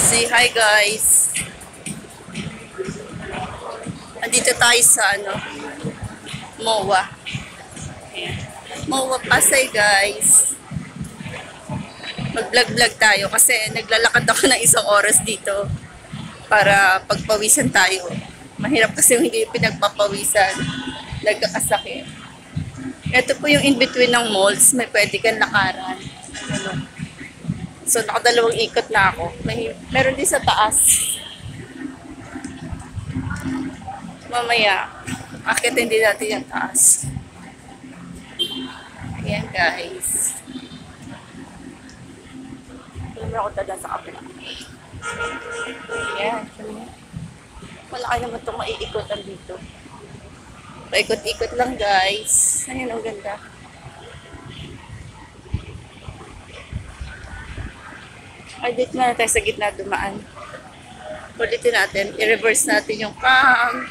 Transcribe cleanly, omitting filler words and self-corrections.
Say hi guys. Andito tayo sa MOA. Ayan. MOA Pasay guys. Mag-vlog-vlog tayo kasi naglalakad ako ng 1 oras dito para pagpawisan tayo. Mahirap kasi yung hindi pinagpapawisan. Nagkakasakit. Ito po yung in-between ng malls. May pwede kang lakaran. So, nakadalawang ikot na ako. Meron din sa taas. Mamaya, akitin din natin yung taas. Ayan, guys. Tumira ako tada sa kapila. Ayan. Malaki naman itong maiikotan dito. Paikot-ikot lang, guys. Ayan, ang ganda. Ay, dito na tayo sa gitna dumaan. Ulitin natin. I-reverse natin yung cam.